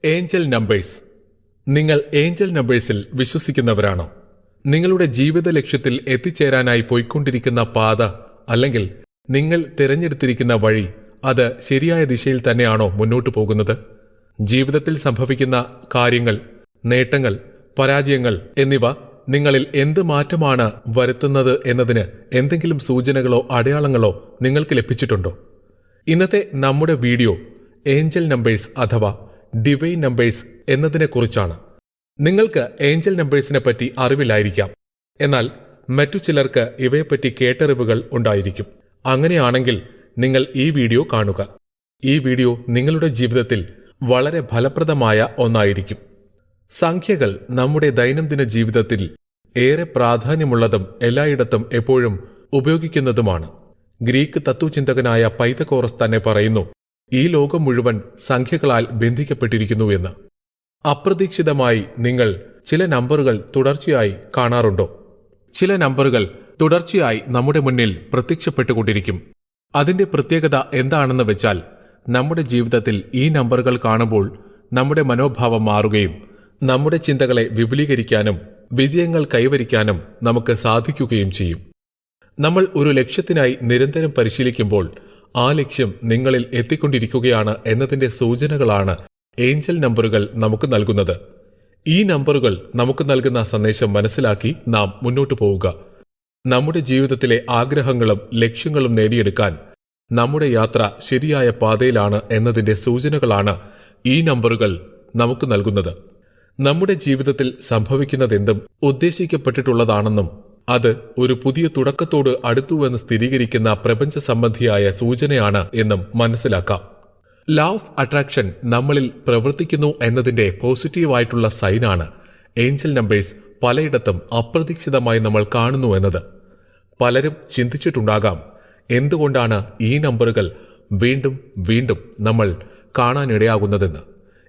Angel numbers. നിങ്ങൾ Angel നമ്പേഴ്സിൽ വിശ്വസിക്കുന്നവരാണോ? നിങ്ങളുടെ ജീവിത ലക്ഷ്യത്തിൽ എത്തിച്ചേരാനായി പോയിക്കൊണ്ടിരിക്കുന്ന പാത അല്ലെങ്കിൽ നിങ്ങൾ തിരഞ്ഞെടുത്തിരിക്കുന്ന വഴി അത് ശരിയായ ദിശയിൽ തന്നെയാണോ മുന്നോട്ടു പോകുന്നത്? ജീവിതത്തിൽ സംഭവിക്കുന്ന കാര്യങ്ങൾ, നേട്ടങ്ങൾ, പരാജയങ്ങൾ എന്നിവ നിങ്ങളിൽ എന്ത് മാറ്റമാണ് വരുത്തുന്നത് എന്നതിന് എന്തെങ്കിലും സൂചനകളോ അടയാളങ്ങളോ നിങ്ങൾക്ക് ലഭിച്ചിട്ടുണ്ടോ? ഇന്നത്തെ നമ്മുടെ വീഡിയോ ഏഞ്ചൽ നമ്പേഴ്സ് അഥവാ ഡിവൈൻ നമ്പേഴ്സ് എന്നതിനെക്കുറിച്ചാണ്. നിങ്ങൾക്ക് ഏഞ്ചൽ നമ്പേഴ്സിനെ പറ്റി അറിവില്ലായിരിക്കാം, എന്നാൽ മറ്റു ചിലർക്ക് ഇവയെപ്പറ്റി കേട്ടറിവുകൾ ഉണ്ടായിരിക്കും. അങ്ങനെയാണെങ്കിൽ നിങ്ങൾ ഈ വീഡിയോ കാണുക. ഈ വീഡിയോ നിങ്ങളുടെ ജീവിതത്തിൽ വളരെ ഫലപ്രദമായ ഒന്നായിരിക്കും. സംഖ്യകൾ നമ്മുടെ ദൈനംദിന ജീവിതത്തിൽ ഏറെ പ്രാധാന്യമുള്ളതും എല്ലായിടത്തും എപ്പോഴും ഉപയോഗിക്കുന്നതുമാണ്. ഗ്രീക്ക് തത്വചിന്തകനായ പൈതഗോറസ് തന്നെ പറയുന്നു, ഈ ലോകം മുഴുവൻ സംഖ്യകളാൽ ബന്ധിക്കപ്പെട്ടിരിക്കുന്നുവെന്ന്. അപ്രതീക്ഷിതമായി നിങ്ങൾ ചില നമ്പറുകൾ തുടർച്ചയായി കാണാറുണ്ടോ? ചില നമ്പറുകൾ തുടർച്ചയായി നമ്മുടെ മുന്നിൽ പ്രത്യക്ഷപ്പെട്ടുകൊണ്ടിരിക്കും. അതിന്റെ പ്രത്യേകത എന്താണെന്ന് വെച്ചാൽ, നമ്മുടെ ജീവിതത്തിൽ ഈ നമ്പറുകൾ കാണുമ്പോൾ നമ്മുടെ മനോഭാവം മാറുകയും നമ്മുടെ ചിന്തകളെ വിപുലീകരിക്കാനും വിജയങ്ങൾ കൈവരിക്കാനും നമുക്ക് സാധിക്കുകയും ചെയ്യും. നമ്മൾ ഒരു ലക്ഷ്യത്തിനായി നിരന്തരം പരിശീലിക്കുമ്പോൾ ആ ലക്ഷ്യം നിങ്ങളിൽ എത്തിക്കൊണ്ടിരിക്കുകയാണ് എന്നതിന്റെ സൂചനകളാണ് ഏഞ്ചൽ നമ്പറുകൾ നമുക്ക് നൽകുന്നത്. ഈ നമ്പറുകൾ നമുക്ക് നൽകുന്ന സന്ദേശം മനസ്സിലാക്കി നാം മുന്നോട്ടു പോവുക. നമ്മുടെ ജീവിതത്തിലെ ആഗ്രഹങ്ങളും ലക്ഷ്യങ്ങളും നേടിയെടുക്കാൻ നമ്മുടെ യാത്ര ശരിയായ പാതയിലാണ് എന്നതിന്റെ സൂചനകളാണ് ഈ നമ്പറുകൾ നമുക്ക് നൽകുന്നത്. നമ്മുടെ ജീവിതത്തിൽ സംഭവിക്കുന്നതെന്തും ഉദ്ദേശിക്കപ്പെട്ടിട്ടുള്ളതാണെന്നും അത് ഒരു പുതിയ തുടക്കത്തോട് അടുത്തുവെന്ന് സ്ഥിരീകരിക്കുന്ന പ്രപഞ്ച സംബന്ധിയായ സൂചനയാണ് എന്നും മനസ്സിലാക്കാം. ലോ ഓഫ് അട്രാക്ഷൻ നമ്മളിൽ പ്രവർത്തിക്കുന്നു എന്നതിന്റെ പോസിറ്റീവായിട്ടുള്ള സൈനാണ് ഏഞ്ചൽ നമ്പേഴ്സ് പലയിടത്തും അപ്രതീക്ഷിതമായി നമ്മൾ കാണുന്നു എന്നത്. പലരും ചിന്തിച്ചിട്ടുണ്ടാകാം, എന്തുകൊണ്ടാണ് ഈ നമ്പറുകൾ വീണ്ടും വീണ്ടും നമ്മൾ കാണാനിടയാകുന്നതെന്ന്.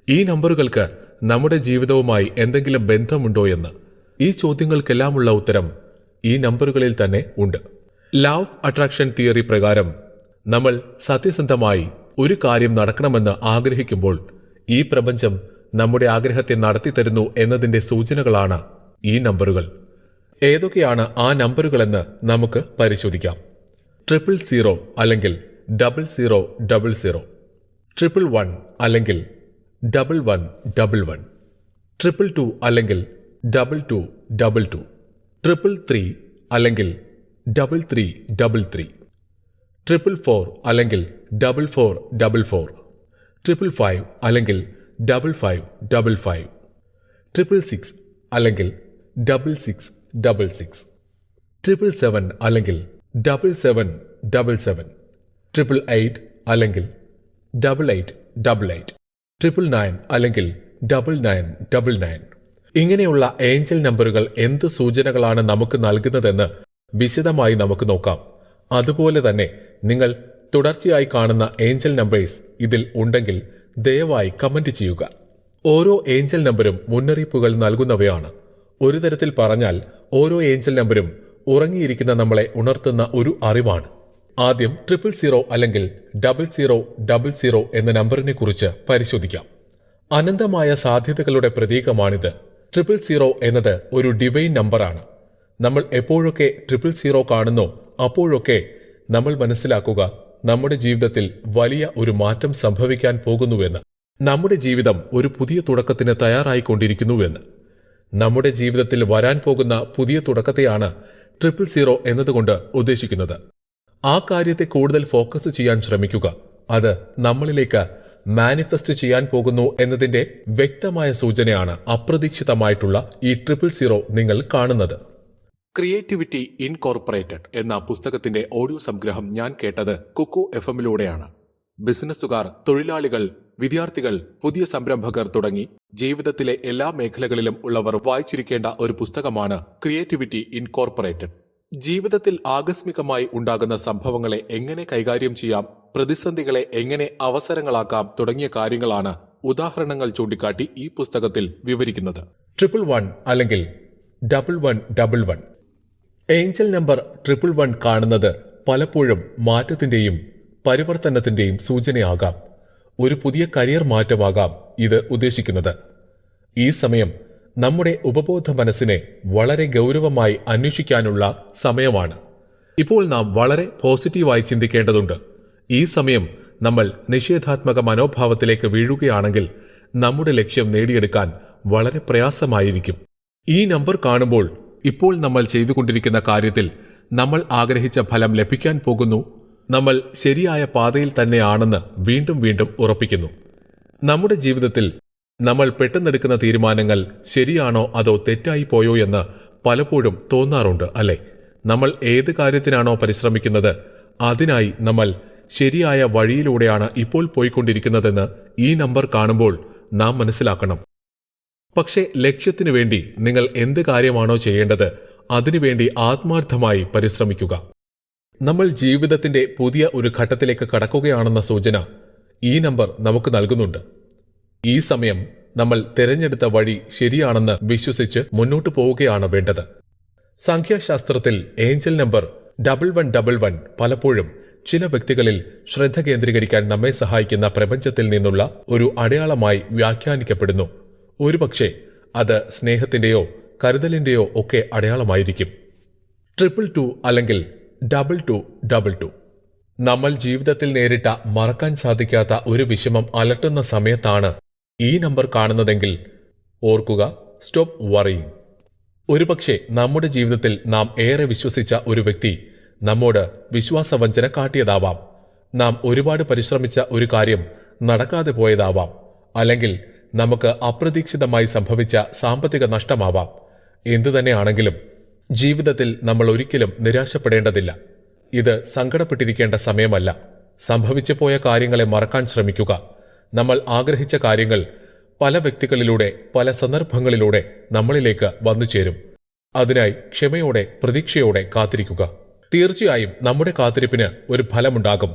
ഈ നമ്പറുകൾക്ക് നമ്മുടെ ജീവിതവുമായി എന്തെങ്കിലും ബന്ധമുണ്ടോ എന്ന്. ഈ ചോദ്യങ്ങൾക്കെല്ലാമുള്ള ഉത്തരം ഈ നമ്പറുകളിൽ തന്നെ ഉണ്ട്. ലോ ഓഫ് അട്രാക്ഷൻ തിയറി പ്രകാരം നമ്മൾ സത്യസന്ധമായി ഒരു കാര്യം നടക്കണമെന്ന് ആഗ്രഹിക്കുമ്പോൾ ഈ പ്രപഞ്ചം നമ്മുടെ ആഗ്രഹത്തെ നടത്തിത്തരുന്നു എന്നതിന്റെ സൂചനകളാണ് ഈ നമ്പറുകൾ. ഏതൊക്കെയാണ് ആ നമ്പറുകളെന്ന് നമുക്ക് പരിശോധിക്കാം. 000 അല്ലെങ്കിൽ 0000, 111 അല്ലെങ്കിൽ 1111, 222 അല്ലെങ്കിൽ 2222, 333 അല്ലെങ്കിൽ 3333, 444 അല്ലെങ്കിൽ 4444, 555 അല്ലെങ്കിൽ 5555, 666 അല്ലെങ്കിൽ 6666, 777 അല്ലെങ്കിൽ 7777, 888 അല്ലെങ്കിൽ 8888, 999 അല്ലെങ്കിൽ 9999. ഇങ്ങനെയുള്ള ഏഞ്ചൽ നമ്പറുകൾ എന്ത് സൂചനകളാണ് നമുക്ക് നൽകുന്നതെന്ന് വിശദമായി നമുക്ക് നോക്കാം. അതുപോലെ തന്നെ നിങ്ങൾ തുടർച്ചയായി കാണുന്ന ഏഞ്ചൽ നമ്പേഴ്സ് ഇതിൽ ഉണ്ടെങ്കിൽ ദയവായി കമന്റ് ചെയ്യുക. ഓരോ ഏഞ്ചൽ നമ്പരും മുന്നറിയിപ്പുകൾ നൽകുന്നവയാണ്. ഒരു തരത്തിൽ പറഞ്ഞാൽ ഓരോ ഏഞ്ചൽ നമ്പരും ഉറങ്ങിയിരിക്കുന്ന നമ്മളെ ഉണർത്തുന്ന ഒരു അറിവാണ്. ആദ്യം 000 അല്ലെങ്കിൽ 0000 എന്ന നമ്പറിനെ കുറിച്ച് പരിശോധിക്കാം. അനന്തമായ സാധ്യതകളുടെ പ്രതീകമാണിത്. 000 എന്നത് ഒരു ഡിവൈൻ നമ്പറാണ്. നമ്മൾ എപ്പോഴൊക്കെ 000 കാണുന്നോ അപ്പോഴൊക്കെ നമ്മൾ മനസ്സിലാക്കുക, നമ്മുടെ ജീവിതത്തിൽ വലിയ ഒരു മാറ്റം സംഭവിക്കാൻ പോകുന്നുവെന്ന്. നമ്മുടെ ജീവിതം ഒരു പുതിയ തുടക്കത്തിന് തയ്യാറായിക്കൊണ്ടിരിക്കുന്നുവെന്ന്. നമ്മുടെ ജീവിതത്തിൽ വരാൻ പോകുന്ന പുതിയ തുടക്കത്തെയാണ് 000 എന്നതുകൊണ്ട് ഉദ്ദേശിക്കുന്നത്. ആ കാര്യത്തെ കൂടുതൽ ഫോക്കസ് ചെയ്യാൻ ശ്രമിക്കുക. അത് നമ്മളിലേക്ക് മാനിഫെസ്റ്റ് ചെയ്യാൻ പോകുന്നു എന്നതിന്റെ വ്യക്തമായ സൂചനയാണ് അപ്രതീക്ഷിതമായിട്ടുള്ള ഈ 000 നിങ്ങൾ കാണുന്നത്. ക്രിയേറ്റിവിറ്റി ഇൻകോർപ്പറേറ്റഡ് എന്ന പുസ്തകത്തിന്റെ ഓഡിയോ സംഗ്രഹം ഞാൻ കേട്ടത് കുക്കു FM-ലൂടെയാണ്. ബിസിനസ്സുകാർ, തൊഴിലാളികൾ, വിദ്യാർത്ഥികൾ, പുതിയ സംരംഭകർ തുടങ്ങി ജീവിതത്തിലെ എല്ലാ മേഖലകളിലും ഉള്ളവർ വായിച്ചിരിക്കേണ്ട ഒരു പുസ്തകമാണ് ക്രിയേറ്റിവിറ്റി ഇൻകോർപ്പറേറ്റഡ്. ജീവിതത്തിൽ ആകസ്മികമായി ഉണ്ടാകുന്ന സംഭവങ്ങളെ എങ്ങനെ കൈകാര്യം ചെയ്യാം, പ്രതിസന്ധികളെ എങ്ങനെ അവസരങ്ങളാക്കാം തുടങ്ങിയ കാര്യങ്ങളാണ് ഉദാഹരണങ്ങൾ ചൂണ്ടിക്കാട്ടി ഈ പുസ്തകത്തിൽ വിവരിക്കുന്നത്. 111 അല്ലെങ്കിൽ 1111. ഏഞ്ചൽ നമ്പർ 111 കാണുന്നത് പലപ്പോഴും മാറ്റത്തിന്റെയും പരിവർത്തനത്തിന്റെയും സൂചനയാകാം. ഒരു പുതിയ കരിയർ മാറ്റമാകാം ഇത് ഉദ്ദേശിക്കുന്നത്. ഈ സമയം നമ്മുടെ ഉപബോധ മനസ്സിനെ വളരെ ഗൗരവമായി അന്വേഷിക്കാനുള്ള സമയമാണ്. ഇപ്പോൾ നാം വളരെ പോസിറ്റീവായി ചിന്തിക്കേണ്ടതുണ്ട്. ഈ സമയം നമ്മൾ നിഷേധാത്മക മനോഭാവത്തിലേക്ക് വീഴുകയാണെങ്കിൽ നമ്മുടെ ലക്ഷ്യം നേടിയെടുക്കാൻ വളരെ പ്രയാസമായിരിക്കും. ഈ നമ്പർ കാണുമ്പോൾ ഇപ്പോൾ നമ്മൾ ചെയ്തുകൊണ്ടിരിക്കുന്ന കാര്യത്തിൽ നമ്മൾ ആഗ്രഹിച്ച ഫലം ലഭിക്കാൻ പോകുന്നു, നമ്മൾ ശരിയായ പാതയിൽ തന്നെയാണെന്ന് വീണ്ടും വീണ്ടും ഉറപ്പിക്കുന്നു. നമ്മുടെ ജീവിതത്തിൽ നമ്മൾ പെട്ടെന്നെടുക്കുന്ന തീരുമാനങ്ങൾ ശരിയാണോ അതോ തെറ്റായി പോയോ എന്ന് പലപ്പോഴും തോന്നാറുണ്ട്, അല്ലേ? നമ്മൾ ഏത് കാര്യത്തിനാണോ പരിശ്രമിക്കുന്നത് അതിനായി നമ്മൾ ശരിയായ വഴിയിലൂടെയാണ് ഇപ്പോൾ പോയിക്കൊണ്ടിരിക്കുന്നതെന്ന് ഈ നമ്പർ കാണുമ്പോൾ നാം മനസ്സിലാക്കണം. പക്ഷേ ലക്ഷ്യത്തിനു വേണ്ടി നിങ്ങൾ എന്ത് കാര്യമാണോ ചെയ്യേണ്ടത് അതിനുവേണ്ടി ആത്മാർത്ഥമായി പരിശ്രമിക്കുക. നമ്മൾ ജീവിതത്തിന്റെ പുതിയ ഒരു ഘട്ടത്തിലേക്ക് കടക്കുകയാണെന്ന സൂചന ഈ നമ്പർ നമുക്ക് നൽകുന്നുണ്ട്. ഈ സമയം നമ്മൾ തിരഞ്ഞെടുത്ത വഴി ശരിയാണെന്ന് വിശ്വസിച്ച് മുന്നോട്ടു പോവുകയാണ് വേണ്ടത്. സംഖ്യാശാസ്ത്രത്തിൽ ഏഞ്ചൽ നമ്പർ 1111 പലപ്പോഴും ചില വ്യക്തികളിൽ ശ്രദ്ധ കേന്ദ്രീകരിക്കാൻ നമ്മെ സഹായിക്കുന്ന പ്രപഞ്ചത്തിൽ നിന്നുള്ള ഒരു അടയാളമായി വ്യാഖ്യാനിക്കപ്പെടുന്നു. ഒരുപക്ഷെ അത് സ്നേഹത്തിന്റെയോ കരുതലിന്റെയോ ഒക്കെ അടയാളമായിരിക്കും. 222 അല്ലെങ്കിൽ 2222 നമ്മൾ ജീവിതത്തിൽ നേരിട്ട മറക്കാൻ സാധിക്കാത്ത ഒരു വിഷമം അലട്ടുന്ന സമയത്താണ് ഈ നമ്പർ കാണുന്നതെങ്കിൽ ഓർക്കുക, സ്റ്റോപ്പ് വറിയിങ്. ഒരുപക്ഷെ നമ്മുടെ ജീവിതത്തിൽ നാം ഏറെ വിശ്വസിച്ച ഒരു വ്യക്തി നമ്മോട് വിശ്വാസവഞ്ചന കാട്ടിയതാവാം. നാം ഒരുപാട് പരിശ്രമിച്ച ഒരു കാര്യം നടക്കാതെ പോയതാവാം. അല്ലെങ്കിൽ നമുക്ക് അപ്രതീക്ഷിതമായി സംഭവിച്ച സാമ്പത്തിക നഷ്ടമാവാം. എന്തുതന്നെയാണെങ്കിലും ജീവിതത്തിൽ നമ്മൾ ഒരിക്കലും നിരാശപ്പെടേണ്ടതില്ല. ഇത് സങ്കടപ്പെട്ടിരിക്കേണ്ട സമയമല്ല. സംഭവിച്ചു പോയ കാര്യങ്ങളെ മറക്കാൻ ശ്രമിക്കുക. നമ്മൾ ആഗ്രഹിച്ച കാര്യങ്ങൾ പല വ്യക്തികളിലൂടെ പല സന്ദർഭങ്ങളിലൂടെ നമ്മളിലേക്ക് വന്നു ചേരും. അതിനായി ക്ഷമയോടെ പ്രതീക്ഷയോടെ കാത്തിരിക്കുക. തീർച്ചയായും നമ്മുടെ കാത്തിരിപ്പിന് ഒരു ഫലമുണ്ടാകും.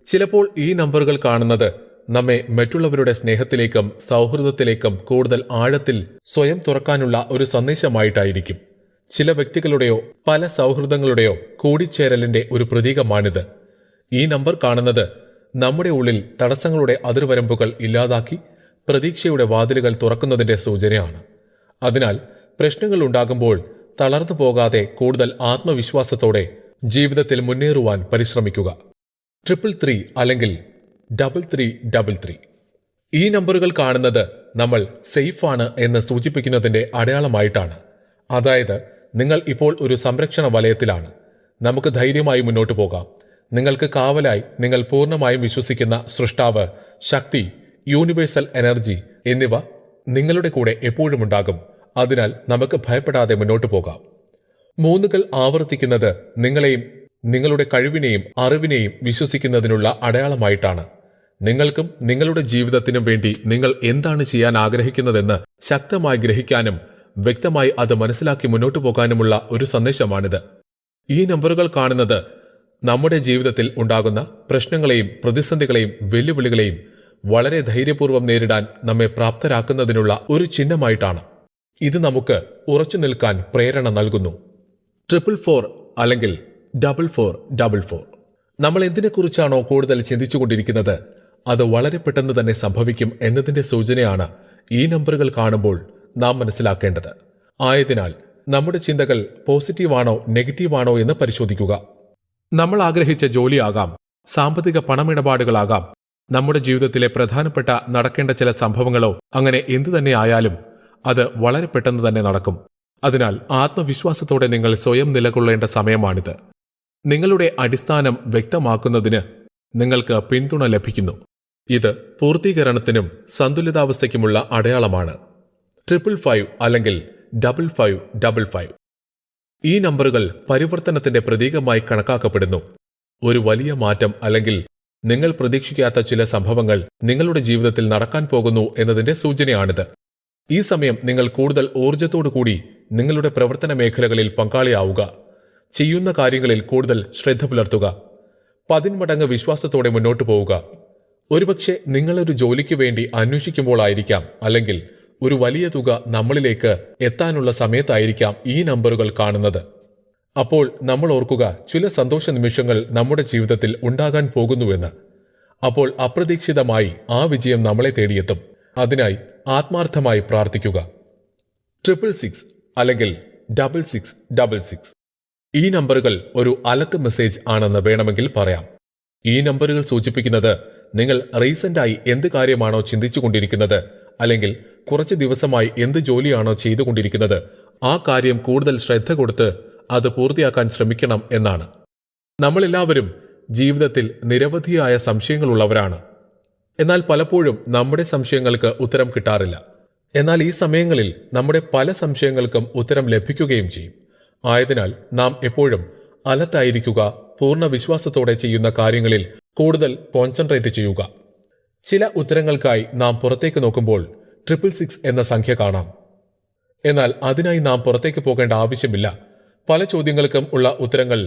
ചിലപ്പോൾ ഈ നമ്പറുകൾ കാണുന്നത് നമ്മെ മറ്റുള്ളവരുടെ സ്നേഹത്തിലേക്കും സൗഹൃദത്തിലേക്കും കൂടുതൽ ആഴത്തിൽ സ്വയം തുറക്കാനുള്ള ഒരു സന്ദേശമായിട്ടായിരിക്കും. ചില വ്യക്തികളുടെയോ പല സൗഹൃദങ്ങളുടെയോ കൂടിച്ചേരലിന്റെ ഒരു പ്രതീകമാണിത്. ഈ നമ്പർ കാണുന്നത് നമ്മുടെ ഉള്ളിൽ തടസ്സങ്ങളുടെ അതിർവരമ്പുകൾ ഇല്ലാതാക്കി പ്രതീക്ഷയുടെ വാതിലുകൾ തുറക്കുന്നതിന്റെ സൂചനയാണ്. അതിനാൽ പ്രശ്നങ്ങൾ ഉണ്ടാകുമ്പോൾ തളർന്നു പോകാതെ കൂടുതൽ ആത്മവിശ്വാസത്തോടെ ജീവിതത്തിൽ മുന്നേറുവാൻ പരിശ്രമിക്കുക. 333 അല്ലെങ്കിൽ 3333 ഈ നമ്പറുകൾ കാണുന്നത് നമ്മൾ സേഫാണ് എന്ന് സൂചിപ്പിക്കുന്നതിന്റെ അടയാളമായിട്ടാണ്. അതായത് നിങ്ങൾ ഇപ്പോൾ ഒരു സംരക്ഷണ വലയത്തിലാണ്. നമുക്ക് ധൈര്യമായി മുന്നോട്ട് പോകാം. നിങ്ങൾക്ക് കാവലായി നിങ്ങൾ പൂർണ്ണമായും വിശ്വസിക്കുന്ന സൃഷ്ടാവ്, ശക്തി, യൂണിവേഴ്സൽ എനർജി എന്നിവ നിങ്ങളുടെ കൂടെ എപ്പോഴും ഉണ്ടാകും. അതിനാൽ നമുക്ക് ഭയപ്പെടാതെ മുന്നോട്ട് പോകാം. 3 ആവർത്തിക്കുന്നത് നിങ്ങളെയും നിങ്ങളുടെ കഴിവിനെയും അറിവിനെയും വിശ്വസിക്കുന്നതിനുള്ള അടയാളമായിട്ടാണ്. നിങ്ങൾക്കും നിങ്ങളുടെ ജീവിതത്തിനും വേണ്ടി നിങ്ങൾ എന്താണ് ചെയ്യാൻ ആഗ്രഹിക്കുന്നതെന്ന് ശക്തമായി ഗ്രഹിക്കാനും വ്യക്തമായി അത് മനസ്സിലാക്കി മുന്നോട്ടു പോകാനുമുള്ള ഒരു സന്ദേശമാണിത്. ഈ നമ്പറുകൾ കാണുന്നത് നമ്മുടെ ജീവിതത്തിൽ ഉണ്ടാകുന്ന പ്രശ്നങ്ങളെയും പ്രതിസന്ധികളെയും വെല്ലുവിളികളെയും വളരെ ധൈര്യപൂർവ്വം നേരിടാൻ നമ്മെ പ്രാപ്തരാക്കുന്നതിനുള്ള ഒരു ചിഹ്നമായിട്ടാണ്. ഇത് നമുക്ക് ഉറച്ചു നിൽക്കാൻ പ്രേരണ നൽകുന്നു. 444 അല്ലെങ്കിൽ 4444 നമ്മൾ എന്തിനെക്കുറിച്ചാണോ കൂടുതൽ ചിന്തിച്ചുകൊണ്ടിരിക്കുന്നത് അത് വളരെ പെട്ടെന്ന് തന്നെ സംഭവിക്കും എന്നതിന്റെ സൂചനയാണ് ഈ നമ്പറുകൾ കാണുമ്പോൾ നാം മനസ്സിലാക്കേണ്ടത്. ആയതിനാൽ നമ്മുടെ ചിന്തകൾ പോസിറ്റീവാണോ നെഗറ്റീവാണോ എന്ന് പരിശോധിക്കുക. നമ്മൾ ആഗ്രഹിച്ച ജോലിയാകാം, സാമ്പത്തിക പണമിടപാടുകളാകാം, നമ്മുടെ ജീവിതത്തിലെ പ്രധാനപ്പെട്ട നടക്കേണ്ട ചില സംഭവങ്ങളോ, അങ്ങനെ എന്തു തന്നെ ആയാലും അത് വളരെ പെട്ടെന്ന് തന്നെ നടക്കും. അതിനാൽ ആത്മവിശ്വാസത്തോടെ നിങ്ങൾ സ്വയം നിലകൊള്ളേണ്ട സമയമാണിത്. നിങ്ങളുടെ അടിസ്ഥാനം വ്യക്തമാക്കുന്നതിന് നിങ്ങൾക്ക് പിന്തുണ ലഭിക്കുന്നു. ഇത് പൂർത്തീകരണത്തിനും സന്തുലിതാവസ്ഥയ്ക്കുമുള്ള അടയാളമാണ്. 555 അല്ലെങ്കിൽ 5555 ഈ നമ്പറുകൾ പരിവർത്തനത്തിന്റെ പ്രതീകമായി കണക്കാക്കപ്പെടുന്നു. ഒരു വലിയ മാറ്റം അല്ലെങ്കിൽ നിങ്ങൾ പ്രതീക്ഷിക്കാത്ത ചില സംഭവങ്ങൾ നിങ്ങളുടെ ജീവിതത്തിൽ നടക്കാൻ പോകുന്നു എന്നതിന്റെ സൂചനയാണിത്. ഈ സമയം നിങ്ങൾ കൂടുതൽ ഊർജ്ജത്തോടുകൂടി നിങ്ങളുടെ പ്രവർത്തന മേഖലകളിൽ പങ്കാളിയാവുക. ചെയ്യുന്ന കാര്യങ്ങളിൽ കൂടുതൽ ശ്രദ്ധ പുലർത്തുക. 10 മടങ്ങ് വിശ്വാസത്തോടെ മുന്നോട്ടു പോവുക. ഒരുപക്ഷെ നിങ്ങളൊരു ജോലിക്ക് വേണ്ടി അന്വേഷിക്കുമ്പോഴായിരിക്കാം, അല്ലെങ്കിൽ ഒരു വലിയ തുക നമ്മളിലേക്ക് എത്താനുള്ള സമയത്തായിരിക്കാം ഈ നമ്പറുകൾ കാണുന്നത്. അപ്പോൾ നമ്മൾ ഓർക്കുക, ചില സന്തോഷ നിമിഷങ്ങൾ നമ്മുടെ ജീവിതത്തിൽ ഉണ്ടാകാൻ പോകുന്നുവെന്ന്. അപ്പോൾ അപ്രതീക്ഷിതമായി ആ വിജയം നമ്മളെ തേടിയെത്തും. അതിനായി ആത്മാർത്ഥമായി പ്രാർത്ഥിക്കുക. 666 അല്ലെങ്കിൽ 6666 ഈ നമ്പറുകൾ ഒരു അലർട്ട് മെസ്സേജ് ആണെന്ന് വേണമെങ്കിൽ പറയാം. ഈ നമ്പറുകൾ സൂചിപ്പിക്കുന്നത് നിങ്ങൾ റീസെന്റായി എന്ത് കാര്യമാണോ ചിന്തിച്ചുകൊണ്ടിരിക്കുന്നത്, അല്ലെങ്കിൽ കുറച്ച് ദിവസമായി എന്ത് ജോലിയാണോ ചെയ്തുകൊണ്ടിരിക്കുന്നത്, ആ കാര്യം കൂടുതൽ ശ്രദ്ധ കൊടുത്ത് അത് പൂർത്തിയാക്കാൻ ശ്രമിക്കണം എന്നാണ്. നമ്മളെല്ലാവരും ജീവിതത്തിൽ നിരവധിയായ സംശയങ്ങളുള്ളവരാണ്. എന്നാൽ പലപ്പോഴും നമ്മുടെ സംശയങ്ങൾക്ക് ഉത്തരം കിട്ടാറില്ല. എന്നാൽ ഈ സമയങ്ങളിൽ നമ്മുടെ പല സംശയങ്ങൾക്കും ഉത്തരം ലഭിക്കുകയും ചെയ്യും. ആയതിനാൽ നാം എപ്പോഴും അലർട്ടായിരിക്കുക, പൂർണ്ണ വിശ്വാസത്തോടെ ചെയ്യുന്ന കാര്യങ്ങളിൽ കൂടുതൽ കോൺസെൻട്രേറ്റ് ചെയ്യുക. ചില ഉത്തരങ്ങൾക്കായി നാം പുറത്തേക്ക് നോക്കുമ്പോൾ 666 എന്ന സംഖ്യ കാണാം. എന്നാൽ അതിനായി നാം പുറത്തേക്ക് പോകേണ്ട ആവശ്യമില്ല. പല ചോദ്യങ്ങൾക്കും ഉള്ള ഉത്തരങ്ങൾ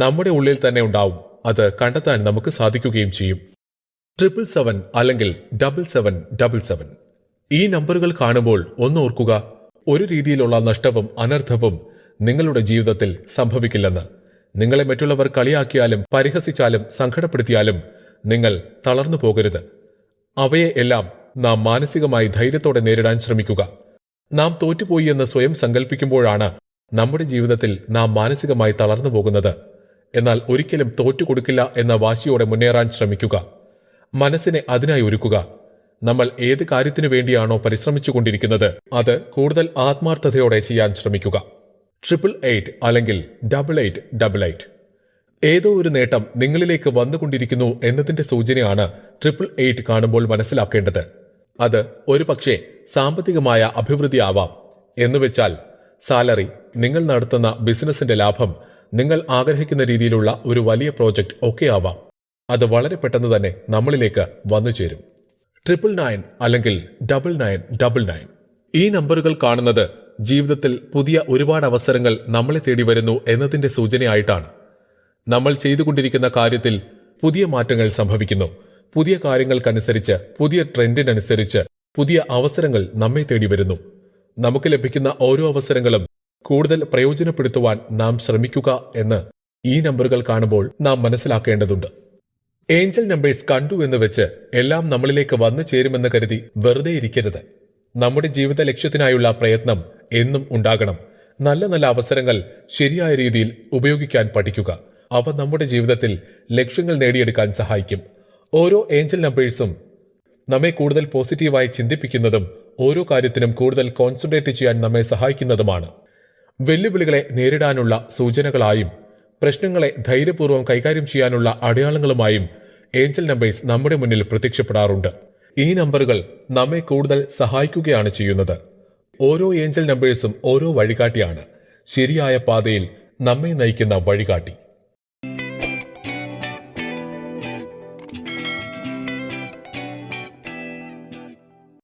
നമ്മുടെ ഉള്ളിൽ തന്നെ ഉണ്ടാവും. അത് കണ്ടെത്താൻ നമുക്ക് സാധിക്കുകയും ചെയ്യും. 777 അല്ലെങ്കിൽ 7777 ഈ നമ്പറുകൾ കാണുമ്പോൾ ഒന്നോർക്കുക, ഒരു രീതിയിലുള്ള നഷ്ടവും അനർത്ഥവും നിങ്ങളുടെ ജീവിതത്തിൽ സംഭവിക്കില്ലെന്ന്. നിങ്ങളെ മറ്റുള്ളവർ കളിയാക്കിയാലും പരിഹസിച്ചാലും സങ്കടപ്പെടുത്തിയാലും നിങ്ങൾ തളർന്നു പോകരുത്. അവയെ എല്ലാം നാം മാനസികമായി ധൈര്യത്തോടെ നേരിടാൻ ശ്രമിക്കുക. നാം തോറ്റുപോയി എന്ന് സ്വയം സങ്കല്പിക്കുമ്പോഴാണ് നമ്മുടെ ജീവിതത്തിൽ നാം മാനസികമായി തളർന്നു പോകുന്നത്. എന്നാൽ ഒരിക്കലും തോറ്റുകൊടുക്കില്ല എന്ന വാശിയോടെ മുന്നേറാൻ ശ്രമിക്കുക. മനസ്സിനെ അതിനായി ഒരുക്കുക. നമ്മൾ ഏത് കാര്യത്തിനു വേണ്ടിയാണോ പരിശ്രമിച്ചുകൊണ്ടിരിക്കുന്നത് അത് കൂടുതൽ ആത്മാർത്ഥതയോടെ ചെയ്യാൻ ശ്രമിക്കുക. 888 അല്ലെങ്കിൽ 8888 ഏതോ ഒരു നേട്ടം നിങ്ങളിലേക്ക് വന്നുകൊണ്ടിരിക്കുന്നു എന്നതിന്റെ സൂചനയാണ് 888 കാണുമ്പോൾ മനസ്സിലാക്കേണ്ടത്. അത് ഒരു പക്ഷേ സാമ്പത്തികമായ അഭിവൃദ്ധി ആവാം. എന്നുവെച്ചാൽ സാലറി, നിങ്ങൾ നടത്തുന്ന ബിസിനസിന്റെ ലാഭം, നിങ്ങൾ ആഗ്രഹിക്കുന്ന രീതിയിലുള്ള ഒരു വലിയ പ്രോജക്റ്റ് ഒക്കെ ആവാം. അത് വളരെ പെട്ടെന്ന് തന്നെ നമ്മളിലേക്ക് വന്നു ചേരും. 999 അല്ലെങ്കിൽ 9999 ഈ നമ്പറുകൾ കാണുന്നത് ജീവിതത്തിൽ പുതിയ ഒരുപാട് അവസരങ്ങൾ നമ്മളെ തേടി വരുന്നു എന്നതിന്റെ സൂചനയായിട്ടാണ്. നമ്മൾ ചെയ്തുകൊണ്ടിരിക്കുന്ന കാര്യത്തിൽ പുതിയ മാറ്റങ്ങൾ സംഭവിക്കുന്നു. പുതിയ കാര്യങ്ങൾക്കനുസരിച്ച്, പുതിയ ട്രെൻഡിനനുസരിച്ച് പുതിയ അവസരങ്ങൾ നമ്മെ തേടി വരുന്നു. നമുക്ക് ലഭിക്കുന്ന ഓരോ അവസരങ്ങളും കൂടുതൽ പ്രയോജനപ്പെടുത്തുവാൻ നാം ശ്രമിക്കുക എന്ന് ഈ നമ്പറുകൾ കാണുമ്പോൾ നാം മനസ്സിലാക്കേണ്ടതുണ്ട്. ഏഞ്ചൽ നമ്പേഴ്സ് കണ്ടു എന്ന് വെച്ച് എല്ലാം നമ്മളിലേക്ക് വന്നു ചേരുമെന്ന് കരുതി വെറുതെ ഇരിക്കരുത്. നമ്മുടെ ജീവിത ലക്ഷ്യത്തിനായുള്ള പ്രയത്നം എന്നും ഉണ്ടാകണം. നല്ല നല്ല അവസരങ്ങൾ ശരിയായ രീതിയിൽ ഉപയോഗിക്കാൻ പഠിക്കുക. അവ നമ്മുടെ ജീവിതത്തിൽ ലക്ഷ്യങ്ങൾ നേടിയെടുക്കാൻ സഹായിക്കും. ഓരോ ഏഞ്ചൽ നമ്പേഴ്സും നമ്മെ കൂടുതൽ പോസിറ്റീവായി ചിന്തിപ്പിക്കുന്നതും ഓരോ കാര്യത്തിനും കൂടുതൽ കോൺസെൻട്രേറ്റ് ചെയ്യാൻ നമ്മെ സഹായിക്കുന്നതുമാണ്. വെല്ലുവിളികളെ നേരിടാനുള്ള സൂചനകളായും പ്രശ്നങ്ങളെ ധൈര്യപൂർവ്വം കൈകാര്യം ചെയ്യാനുള്ള അടയാളങ്ങളുമായും ഏഞ്ചൽ നമ്പേഴ്സ് നമ്മുടെ മുന്നിൽ പ്രത്യക്ഷപ്പെടാറുണ്ട്. ഈ നമ്പറുകൾ നമ്മെ കൂടുതൽ സഹായിക്കുകയാണ് ചെയ്യുന്നത്. ഓരോ ഏഞ്ചൽ നമ്പേഴ്സും ഓരോ വഴികാട്ടിയാണ്, ശരിയായ പാതയിൽ നമ്മെ നയിക്കുന്ന വഴികാട്ടി.